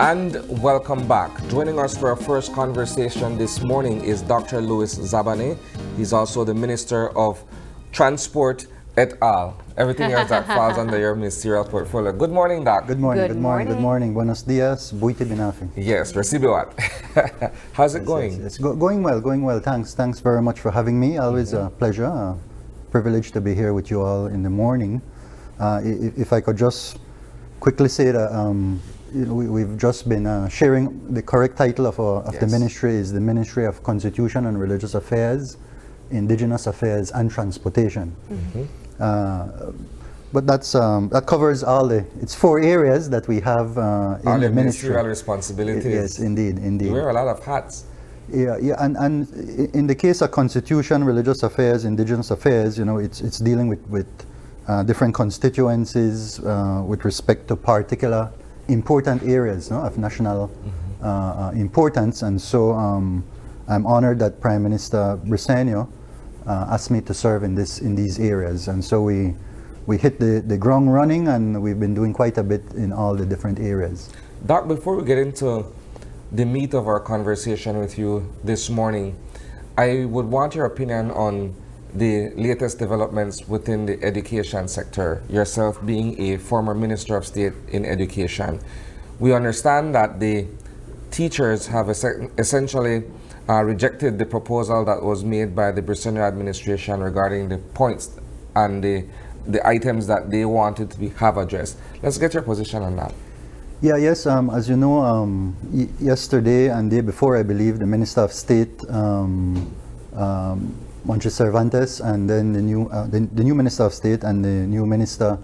And welcome back. Joining us for our first conversation this morning is Dr. Louis Zabaneh. He's also the Minister of Transport et al. Everything else that falls under your ministerial portfolio. Good morning, Doc. Good morning, good morning, good morning. Buenos dias, buiti binafi. Yes, recibiwat. How's it going? It's going well. Thanks very much for having me. Always a pleasure, privilege to be here with you all in the morning. If I could just quickly say that we've just been sharing the correct title of the ministry is the Ministry of Constitution and Religious Affairs, Indigenous Affairs and Transportation. But that covers it's 4 areas that we have in the ministry. Ministerial responsibilities. Yes, indeed. You wear a lot of hats. Yeah, and in the case of Constitution, Religious Affairs, Indigenous Affairs, it's dealing with different constituencies with respect to particular important areas of national importance. And so I'm honored that Prime Minister Briceño asked me to serve in these areas. And so we hit the ground running, and we've been doing quite a bit in all the different areas. Doc, before we get into the meat of our conversation with you this morning, I would want your opinion on the latest developments within the education sector, yourself being a former Minister of State in Education. We understand that the teachers have essentially rejected the proposal that was made by the Briceño administration regarding the points and the items that they wanted to have addressed. Let's get your position on that. Yes, as you know, yesterday and day before, I believe, the Minister of State, Monchi Cervantes, and then the new Minister of State and the new Minister,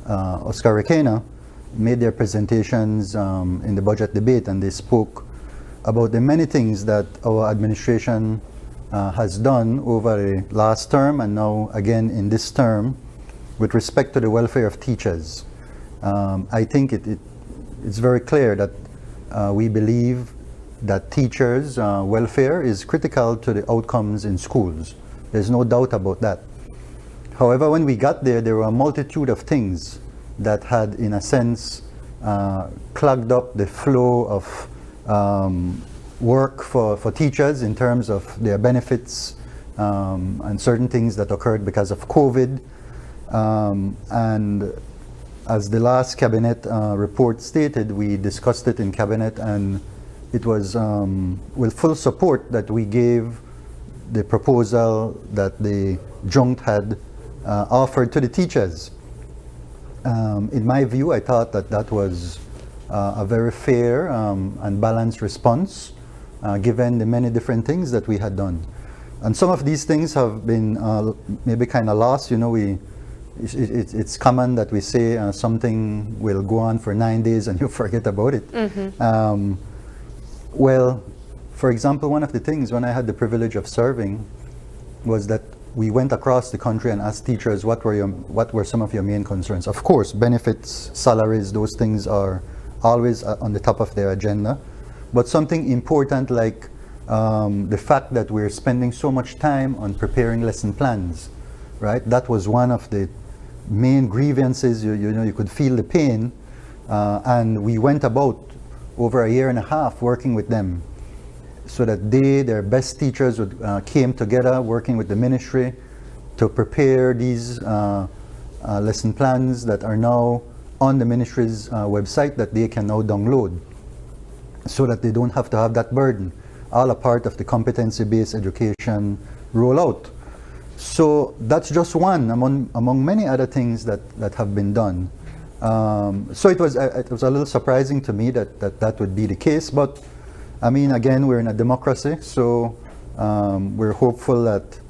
Oscar Requena, made their presentations in the budget debate, and they spoke about the many things that our administration has done over the last term and now again in this term with respect to the welfare of teachers. I think it's very clear that we believe that teachers' welfare is critical to the outcomes in schools. There's no doubt about that. However, when we got there were a multitude of things that had, in a sense, clogged up the flow of work for teachers in terms of their benefits and certain things that occurred because of COVID. And as the last cabinet report stated, we discussed it in cabinet, and it was with full support that we gave the proposal that the junct had offered to the teachers. In my view, I thought that was a very fair and balanced response given the many different things that we had done. And some of these things have been maybe kind of lost. It's common that we say something will go on for 9 days and you forget about it. Well, for example, one of the things when I had the privilege of serving was that we went across the country and asked teachers what were some of your main concerns. Of course, benefits, salaries, those things are always on the top of their agenda. But something important like the fact that we're spending so much time on preparing lesson plans, right? That was one of the main grievances. You could feel the pain, and we went about over a year and a half working with them so that their best teachers came together working with the ministry to prepare these lesson plans that are now on the ministry's website that they can now download so that they don't have to have that burden, all a part of the competency-based education rollout. So that's just one among many other things that have been done. So it was a little surprising to me that would be the case, but I mean, again, we're in a democracy, so we're hopeful that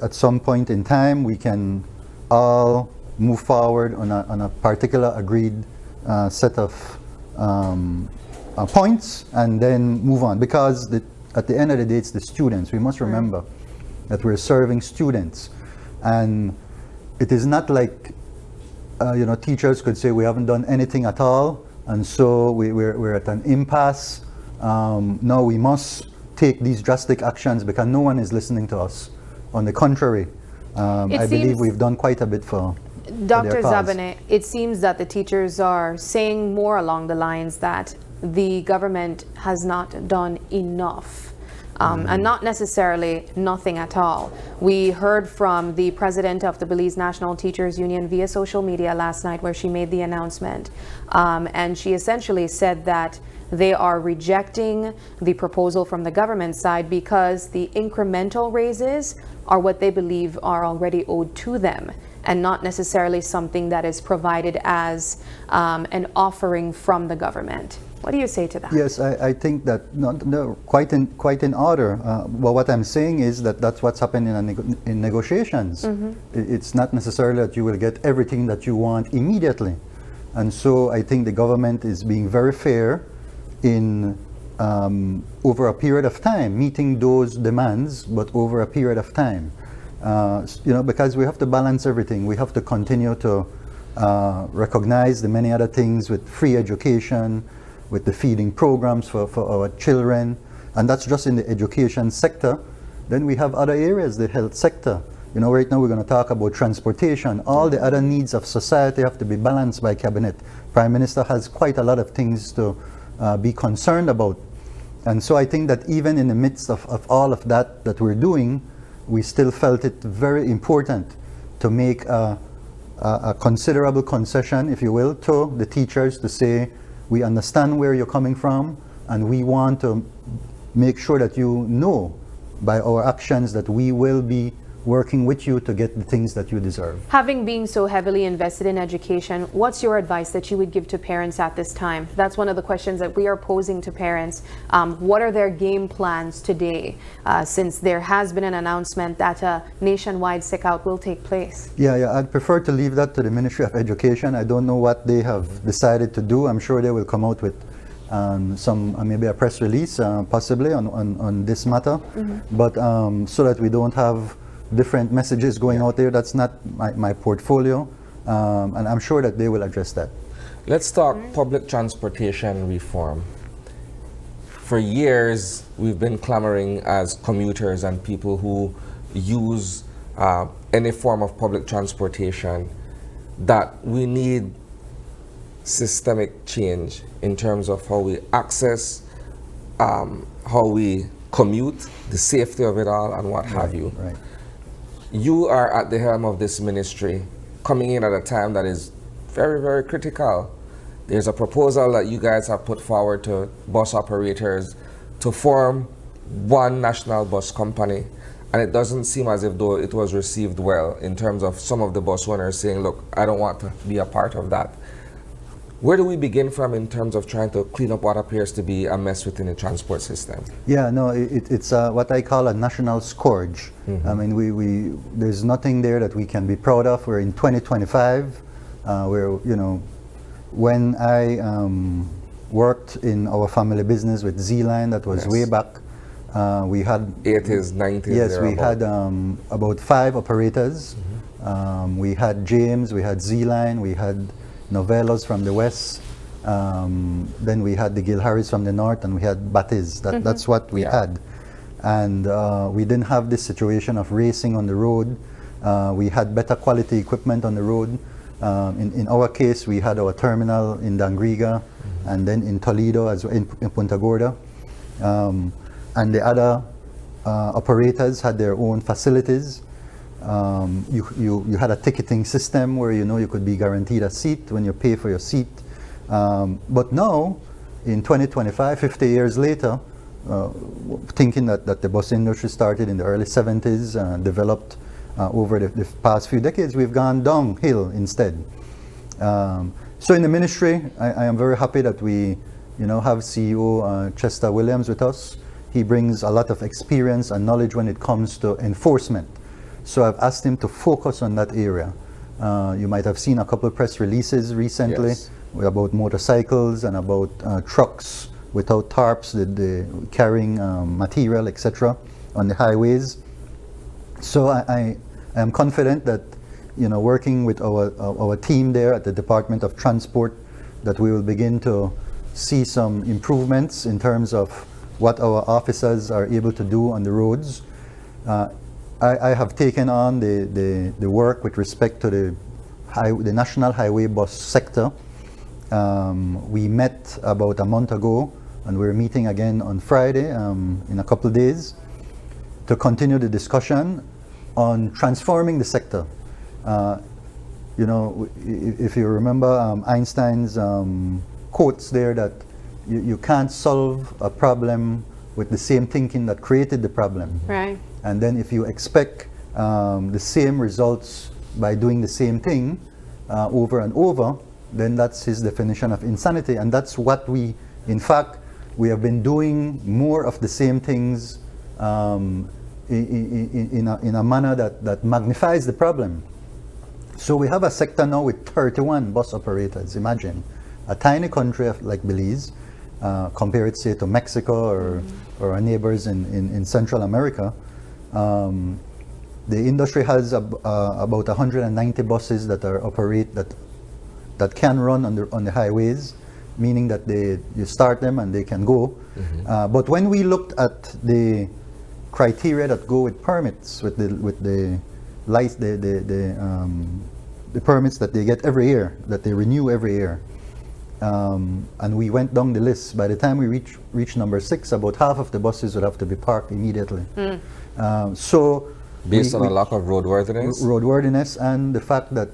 at some point in time we can all move forward on a particular agreed set of points and then move on, because at the end of the day it's the students. We must remember that we're serving students, and it is not like teachers could say we haven't done anything at all, and so we're at an impasse. Now we must take these drastic actions because no one is listening to us. On the contrary, I believe we've done quite a bit for their Dr. cause. Zabaneh, it seems that the teachers are saying more along the lines that the government has not done enough. And not necessarily nothing at all. We heard from the president of the Belize National Teachers Union via social media last night, where she made the announcement. And she essentially said that they are rejecting the proposal from the government side because the incremental raises are what they believe are already owed to them, and not necessarily something that is provided as an offering from the government. What do you say to that? Yes, I think that no, quite in order. Well, what I'm saying is that that's what's happening in negotiations. It's not necessarily that you will get everything that you want immediately, and so I think the government is being very fair in over a period of time, meeting those demands, but over a period of time. Because we have to balance everything. We have to continue to recognize the many other things with free education, with the feeding programs for our children, and that's just in the education sector. Then we have other areas, the health sector. Right now we're going to talk about transportation. All the other needs of society have to be balanced by cabinet. Prime Minister has quite a lot of things to be concerned about. And so I think that even in the midst of all of that we're doing, we still felt it very important to make a considerable concession, if you will, to the teachers to say, we understand where you're coming from, and we want to make sure that you know by our actions that we will be working with you to get the things that you deserve. Having been so heavily invested in education, what's your advice that you would give to parents at this time? That's one of the questions that we are posing to parents. What are their game plans today, since there has been an announcement that a nationwide sick-out will take place? Yeah, I'd prefer to leave that to the Ministry of Education. I don't know what they have decided to do. I'm sure they will come out with maybe a press release, possibly on this matter. But so that we don't have different messages going out there. That's not my portfolio, and I'm sure that they will address that. Let's talk public transportation reform. For years, we've been clamoring as commuters and people who use any form of public transportation that we need systemic change in terms of how we access, how we commute, the safety of it all, and what have you. Right. You are at the helm of this ministry, coming in at a time that is very, very critical. There's a proposal that you guys have put forward to bus operators to form one national bus company, and it doesn't seem as if though it was received well in terms of some of the bus owners saying, look, I don't want to be a part of that. Where do we begin from in terms of trying to clean up what appears to be a mess within the transport system? Yeah, no, it's what I call a national scourge. I mean, there's nothing there that we can be proud of. We're in 2025, where, when I worked in our family business with Z-Line, that was way back, we had 80s, 90s. Yes, we had about 5 operators. We had James, we had Z-Line, we had Novellos from the west, then we had the Gil Harris from the north, and we had Batiz. That's what we had. And we didn't have this situation of racing on the road. We had better quality equipment on the road. In our case, we had our terminal in Dangriga, and then in Toledo, as well, in Punta Gorda. And the other operators had their own facilities. You had a ticketing system where you could be guaranteed a seat when you pay for your seat. But now, in 2025, 50 years later, thinking that the bus industry started in the early 70s and developed over the past few decades, we've gone downhill instead. So in the ministry, I am very happy that we have CEO Chester Williams with us. He brings a lot of experience and knowledge when it comes to enforcement. So I've asked him to focus on that area. You might have seen a couple of press releases recently about motorcycles and about trucks without tarps, the carrying material, etc., on the highways. So I am confident that, working with our team there at the Department of Transport, that we will begin to see some improvements in terms of what our officers are able to do on the roads. I have taken on the work with respect to the the national highway bus sector. We met about a month ago, and we're meeting again on Friday in a couple of days to continue the discussion on transforming the sector. You know, if you remember Einstein's quotes there that you can't solve a problem with the same thinking that created the problem. Right. And then if you expect the same results by doing the same thing over and over, then that's his definition of insanity. And that's what we, in fact, we have been doing more of the same things in a manner that magnifies the problem. So we have a sector now with 31 bus operators. Imagine a tiny country like Belize, compare it, say, to Mexico or our neighbors in Central America. The industry has about 190 buses that are that can run on the highways, meaning that you start them and they can go. But when we looked at the criteria that go with permits, with the permits that they get every year, that they renew every year, and we went down the list. By the time we reach number 6, about half of the buses would have to be parked immediately. Based on a lack of roadworthiness? Roadworthiness, and the fact that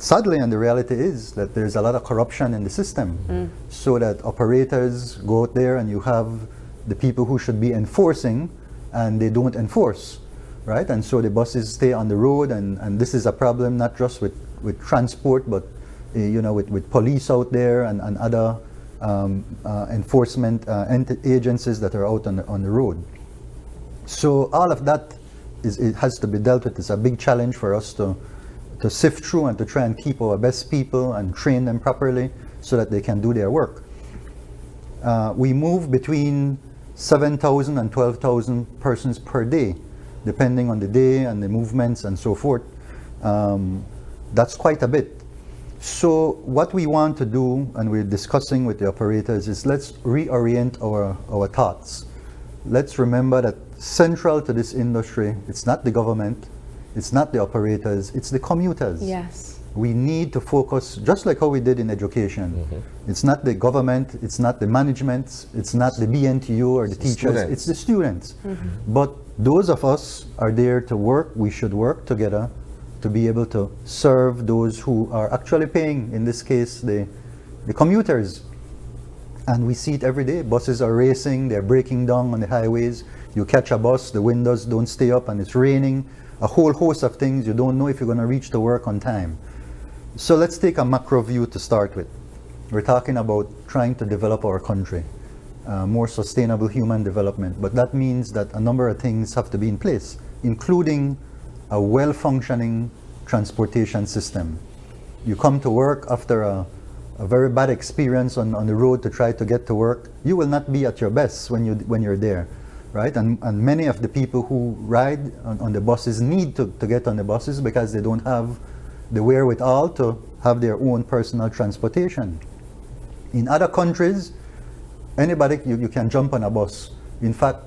sadly, and the reality is that there's a lot of corruption in the system. So that operators go out there and you have the people who should be enforcing and they don't enforce, right? And so the buses stay on the road, and this is a problem not just with transport, but you know, with police out there and other enforcement agencies that are out on the road. So all of that it has to be dealt with. It's a big challenge for us to sift through and to try and keep our best people and train them properly so that they can do their work. We move between 7,000 and 12,000 persons per day, depending on the day and the movements and so forth. That's quite a bit. So what we want to do, and we're discussing with the operators, is let's reorient our thoughts. Let's remember that central to this industry, it's not the government, it's not the operators, it's the commuters. Yes. We need to focus, just like how we did in education. It's not the government, it's not the management, it's not the BNTU or the teachers, it's the students. But those of us are there to work. We should work together to be able to serve those who are actually paying, in this case, the commuters. And we see it every day. Buses are racing, they're breaking down on the highways. You catch a bus, the windows don't stay up and it's raining. A whole host of things. You don't know if you're going to reach to work on time. So let's take a macro view to start with. We're talking about trying to develop our country, more sustainable human development. But that means that a number of things have to be in place, including a well-functioning transportation system. You come to work after a very bad experience on the road to try to get to work, you will not be at your best when you're there, right? And many of the people who ride on the buses need to get on the buses because they don't have the wherewithal to have their own personal transportation. In other countries, anybody, you can jump on a bus. In fact,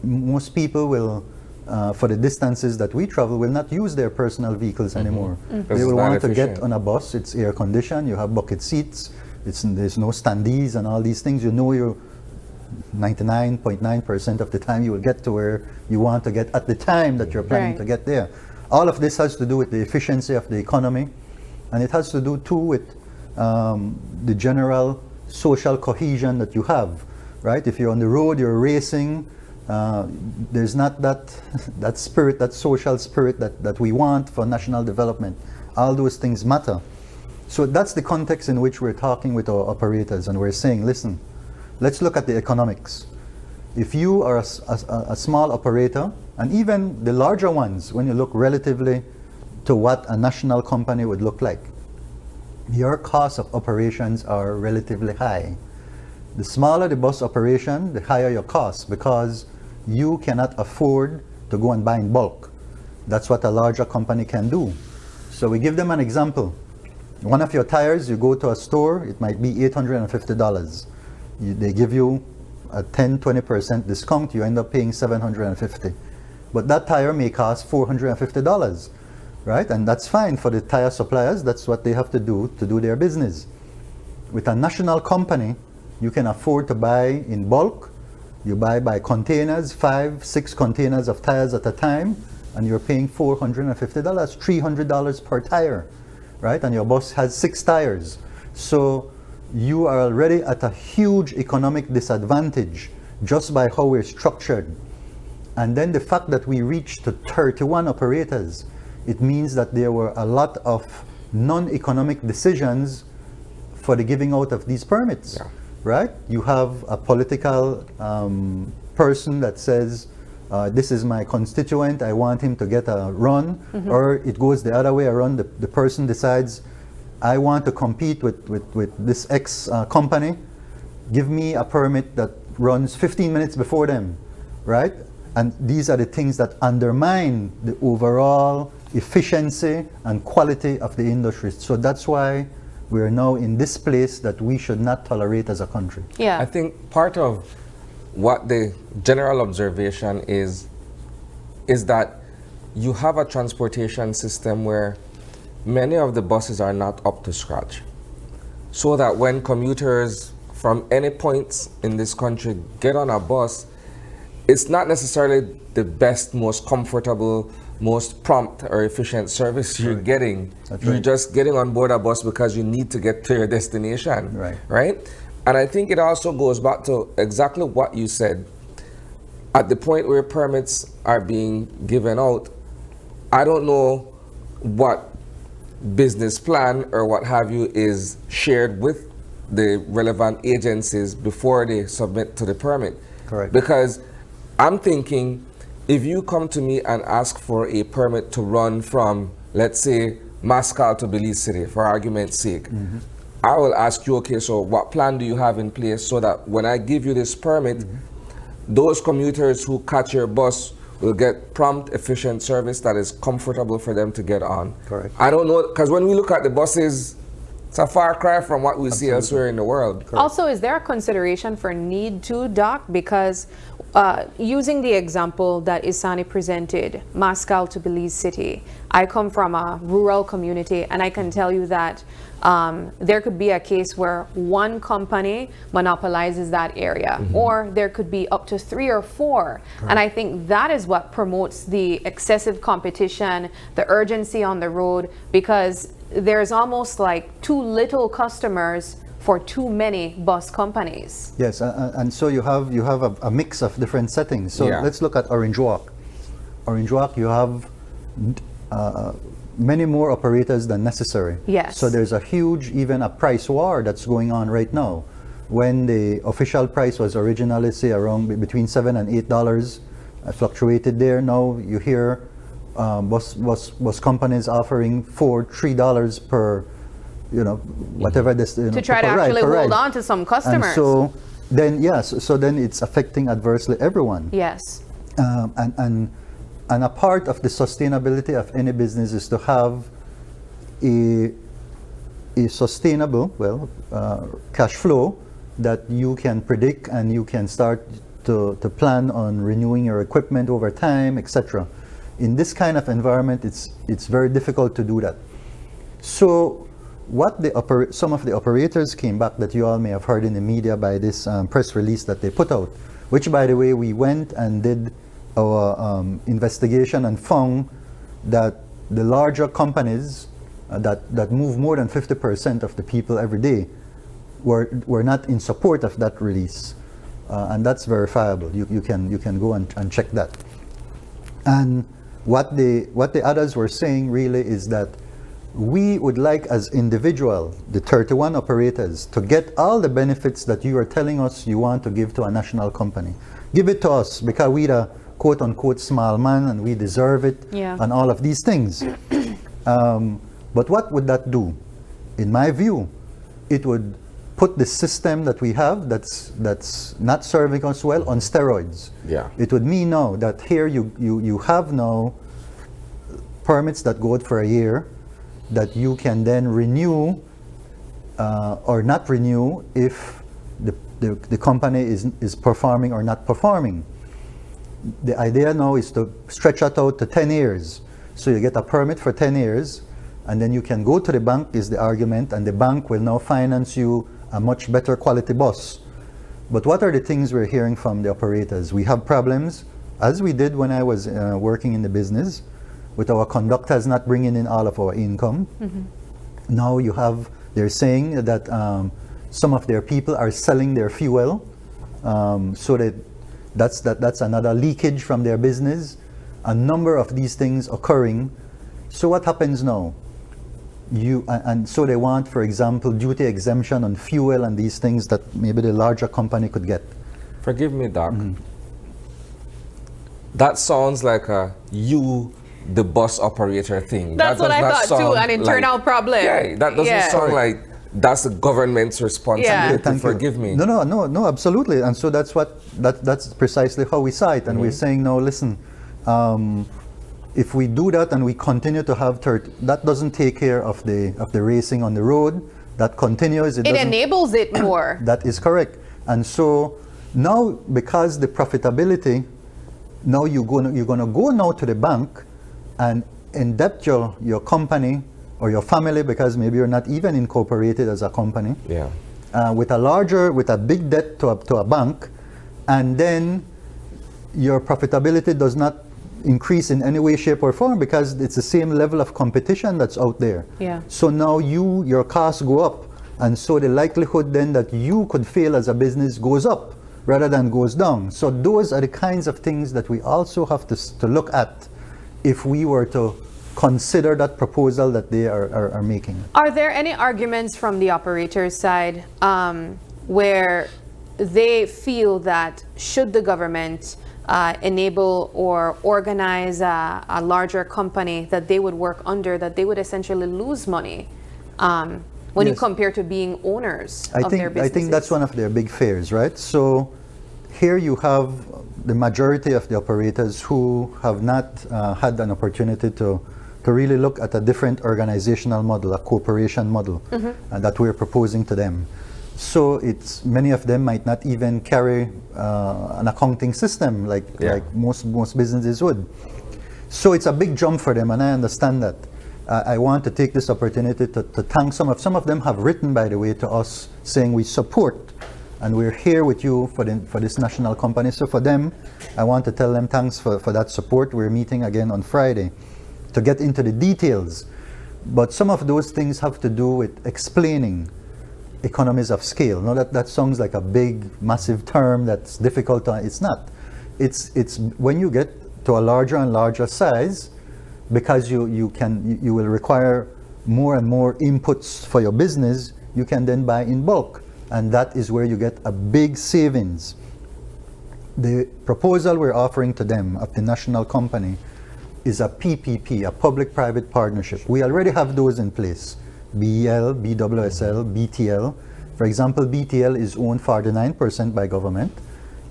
most people will, for the distances that we travel, will not use their personal vehicles anymore. They will want to get on a bus. It's air conditioned, you have bucket seats, there's no standees and all these things. You know, you're 99.9% of the time you will get to where you want to get at the time that you're planning to get there. All of this has to do with the efficiency of the economy, and it has to do too with the general social cohesion that you have, right? If you're on the road, you're racing, there's not that spirit, that social spirit that we want for national development. All those things matter. So that's the context in which we're talking with our operators, and we're saying, listen, let's look at the economics. If you are a small operator, and even the larger ones, when you look relatively to what a national company would look like, your costs of operations are relatively high. The smaller the bus operation, the higher your costs, because you cannot afford to go and buy in bulk. That's what a larger company can do. So we give them an example. One of your tires, you go to a store, it might be $850. They give you a 10-20% discount, you end up paying $750. But that tire may cost $450. right? And that's fine for the tire suppliers. That's what they have to do their business. With a national company, you can afford to buy in bulk. You buy by containers, 5, 6 containers of tires at a time, and you're paying $450, $300 per tire, right? And your bus has 6 tires. So you are already at a huge economic disadvantage just by how we're structured. And then the fact that we reached to 31 operators, it means that there were a lot of non-economic decisions for the giving out of these permits, right? You have a political person that says, this is my constituent, I want him to get a run, or it goes the other way around. The person decides, I want to compete with this X company, give me a permit that runs 15 minutes before them, right? And these are the things that undermine the overall efficiency and quality of the industry. So that's why we're now in this place that we should not tolerate as a country. Yeah. I think part of what the general observation is that you have a transportation system where many of the buses are not up to scratch. So that when commuters from any points in this country get on a bus, it's not necessarily the best, most comfortable, most prompt or efficient service you're getting. You're just getting on board a bus because you need to get to your destination, right? And I think it also goes back to exactly what you said. At the point where permits are being given out, I don't know what business plan or what have you is shared with the relevant agencies before they submit to the permit. Correct. Because I'm thinking, if you come to me and ask for a permit to run from, let's say, Mascal to Belize City, for argument's sake, I will ask you, okay, so what plan do you have in place so that when I give you this permit, those commuters who catch your bus will get prompt, efficient service that is comfortable for them to get on. Correct. I don't know, because when we look at the buses, it's a far cry from what we see elsewhere in the world. Correct. Also, is there a consideration for need to, Doc? Because using the example that Isani presented, Mascal to Belize City, I come from a rural community, and I can tell you that there could be a case where one company monopolizes that area, or there could be up to 3 or 4. And I think that is what promotes the excessive competition, the urgency on the road, because there's almost like too little customers for too many bus companies. Yes, and so you have a mix of different settings. So let's look at Orange Walk. Orange Walk, you have many more operators than necessary. Yes. So there's a huge, even a price war that's going on right now. When the official price was originally, say, around between $7 and $8, fluctuated there. Now you hear bus companies offering $3 per, whatever this, to try to actually hold on to some customers. And so then, so then it's affecting adversely everyone. Yes. And a part of the sustainability of any business is to have a sustainable, cash flow that you can predict, and you can start to plan on renewing your equipment over time, etc. In this kind of environment, it's very difficult to do that. So what some of the operators came back, that you all may have heard in the media by this press release that they put out, which, by the way, we went and did our investigation and found that the larger companies that move more than 50% of the people every day were not in support of that release, and that's verifiable. You can go and check that. And what the others were saying really is that we would like, as individual, the 31 operators, to get all the benefits that you are telling us you want to give to a national company. Give it to us, because we're a quote-unquote small man and we deserve it, and all of these things. But what would that do? In my view, it would put the system that we have that's not serving us well on steroids. It would mean now that here you have now permits that go out for a year, that you can then renew or not renew if the company is performing or not performing. The idea now is to stretch that out to 10 years. So you get a permit for 10 years, and then you can go to the bank, is the argument, and the bank will now finance you a much better quality bus. But what are the things we're hearing from the operators? We have problems, as we did when I was working in the business, with our conductors not bringing in all of our income. Now they're saying that some of their people are selling their fuel, so that's another leakage from their business. A number of these things occurring. So what happens now? And so they want, for example, duty exemption on fuel and these things that maybe the larger company could get. Forgive me, Doc. That sounds like the bus operator thing. That's what I thought too, an internal problem. Yeah, that doesn't sound like that's the government's responsibility. Yeah. Forgive me. No, absolutely. And so that's precisely how we saw it. And we're saying, no, listen, if we do that and we continue to have that doesn't take care of the racing on the road. That continues. It enables it more. That is correct. And so now, because the profitability, now you're gonna go now to the bank and indebt your company or your family, because maybe you're not even incorporated as a company. Yeah. With a big debt to a bank, and then your profitability does not increase in any way, shape, or form, because it's the same level of competition that's out there. Yeah. So now your costs go up, and so the likelihood then that you could fail as a business goes up rather than goes down. So those are the kinds of things that we also have to look at if we were to consider that proposal that they are making. Are there any arguments from the operator's side where they feel that should the government enable or organize a larger company that they would work under, that they would essentially lose money when you compare to being owners of their businesses? I think that's one of their big fears, right? So here you have the majority of the operators who have not had an opportunity to really look at a different organizational model, a corporation model, that we're proposing to them. So many of them might not even carry an accounting system like most businesses would. So it's a big jump for them, and I understand that. I want to take this opportunity to thank some of them have written, by the way, to us saying we support and we're here with you for this national company. So for them, I want to tell them thanks for that support. We're meeting again on Friday to get into the details. But some of those things have to do with explaining economies of scale. Now that sounds like a big, massive term that's difficult. It's not. It's when you get to a larger and larger size, because you will require more and more inputs for your business, you can then buy in bulk. And that is where you get a big savings. The proposal we're offering to them of the national company is a PPP, a public-private partnership. We already have those in place. BEL, BWSL, BTL. For example, BTL is owned 49% by government.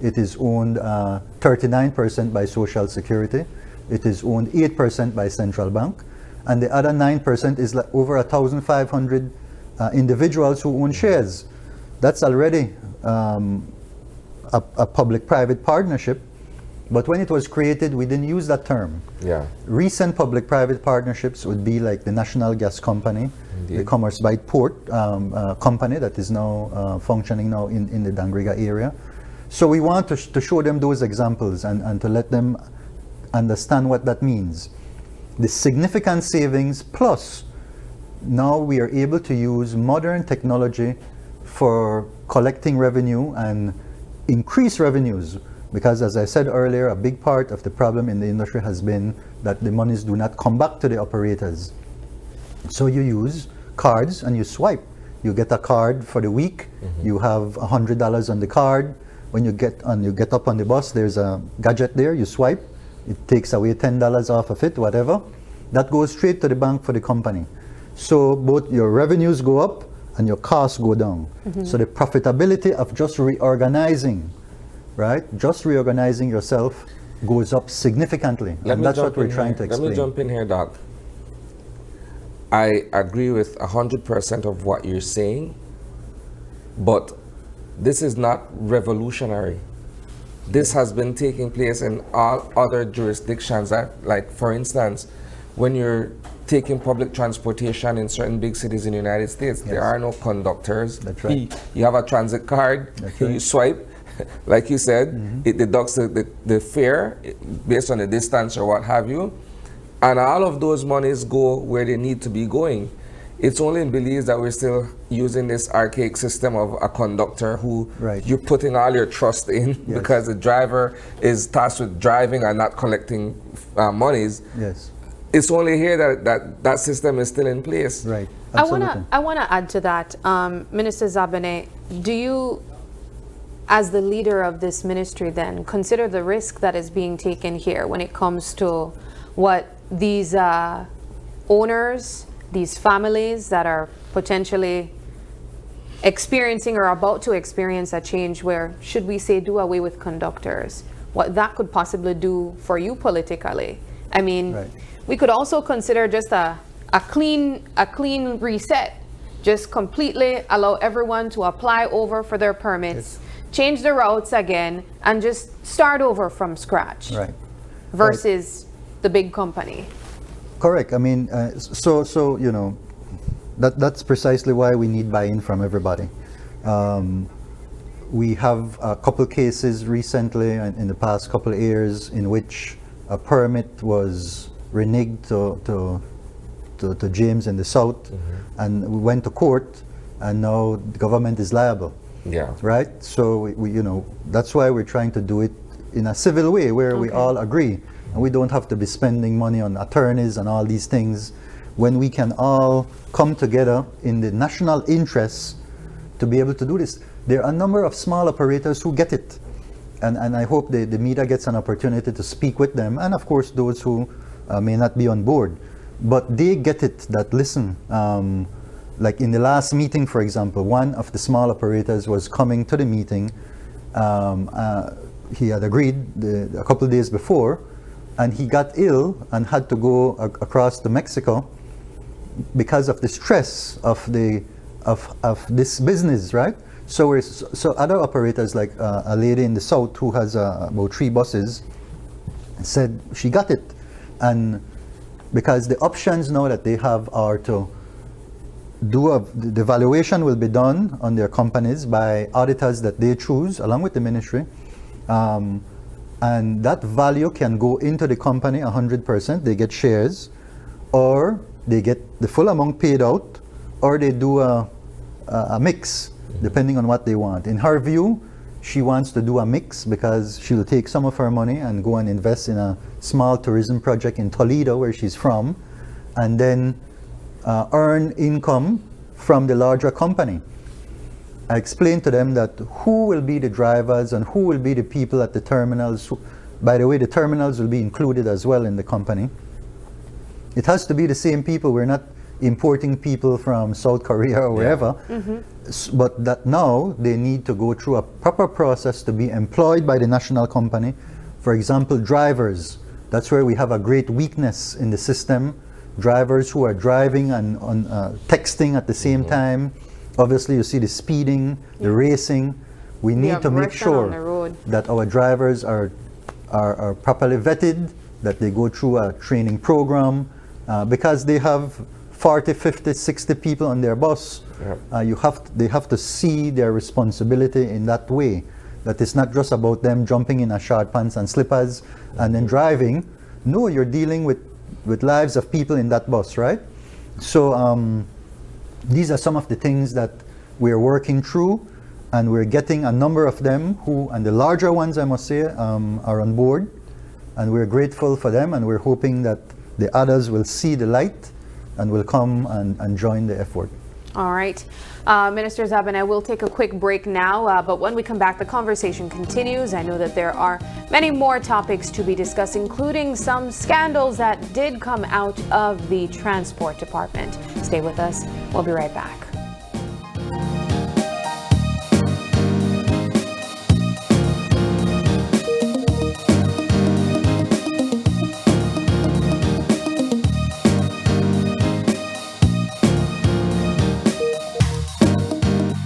It is owned 39% by Social Security. It is owned 8% by Central Bank. And the other 9% is like over 1,500 individuals who own shares. That's already a public-private partnership. But when it was created, we didn't use that term. Yeah. Recent public-private partnerships would be like the National Gas Company, the Commerce Bight Port company that is now functioning now in the Dangriga area. So we want to show them those examples and to let them understand what that means. The significant savings, plus now we are able to use modern technology for collecting revenue and increase revenues. Because as I said earlier, a big part of the problem in the industry has been that the monies do not come back to the operators. So you use cards and you swipe. You get a card for the week, you have $100 on the card. When you get up on the bus, there's a gadget there, you swipe, it takes away $10 off of it, whatever. That goes straight to the bank for the company. So both your revenues go up and your costs go down. So the profitability of just reorganizing, right? Just reorganizing yourself goes up significantly. And that's what we're trying to explain. Let me jump in here, Doc. I agree with 100% of what you're saying, but this is not revolutionary. This has been taking place in all other jurisdictions. Like, for instance, when you're taking public transportation in certain big cities in the United States, there are no conductors. That's right. You have a transit card, That's right. you swipe, like you said, it deducts the fare based on the distance or what have you, and all of those monies go where they need to be going. It's only in Belize that we're still using this archaic system of a conductor who you're putting all your trust in because the driver is tasked with driving and not collecting monies. Yes. It's only here that system is still in place. Right. Absolutely. I wanna add to that, Minister Zabaneh. Do you, as the leader of this ministry, then consider the risk that is being taken here when it comes to what these owners, these families that are potentially experiencing or about to experience a change where, should we say, do away with conductors, what that could possibly do for you politically? I mean, we could also consider just a clean reset, just completely allow everyone to apply over for their permits, change the routes again, and just start over from scratch. Versus the big company. Correct. I mean, so you know, that's precisely why we need buy-in from everybody. We have a couple cases recently in the past couple of years in which a permit was reneged to James in the south, and we went to court, and now the government is liable. Right. So we you know, that's why we're trying to do it in a civil way where we all agree. And we don't have to be spending money on attorneys and all these things when we can all come together in the national interests to be able to do this. There are a number of small operators who get it. And I hope the media gets an opportunity to speak with them. And of course, those who may not be on board. But they get it that, listen, like in the last meeting, for example, one of the small operators was coming to the meeting. He had agreed a couple of days before, and he got ill and had to go across to Mexico because of the stress of this business, right? So other operators, like a lady in the south who has about 3 buses, said she got it, and because the options now that they have are to do the valuation will be done on their companies by auditors that they choose along with the ministry. And that value can go into the company 100%, they get shares, or they get the full amount paid out, or they do a mix, depending on what they want. In her view, she wants to do a mix because she'll take some of her money and go and invest in a small tourism project in Toledo, where she's from, and then earn income from the larger company. I explained to them that who will be the drivers and who will be the people at the terminals. By the way, the terminals will be included as well in the company. It has to be the same people. We're not importing people from South Korea or wherever. But that now they need to go through a proper process to be employed by the national company. For example, drivers. That's where we have a great weakness in the system. Drivers who are driving and texting at the same time. Obviously, you see the speeding, the racing. We need to make sure that our drivers are properly vetted, that they go through a training program, because they have 40, 50, 60 people on their bus. They have to see their responsibility in that way. That it's not just about them jumping in a short pants and slippers and then driving. No, you're dealing with lives of people in that bus, right? So these are some of the things that we're working through, and we're getting a number of them and the larger ones, I must say, are on board, and we're grateful for them, and we're hoping that the others will see the light and will come and join the effort. All right. Minister Zabaneh, we'll take a quick break now, but when we come back, the conversation continues. I know that there are many more topics to be discussed, including some scandals that did come out of the Transport Department. Stay with us. We'll be right back.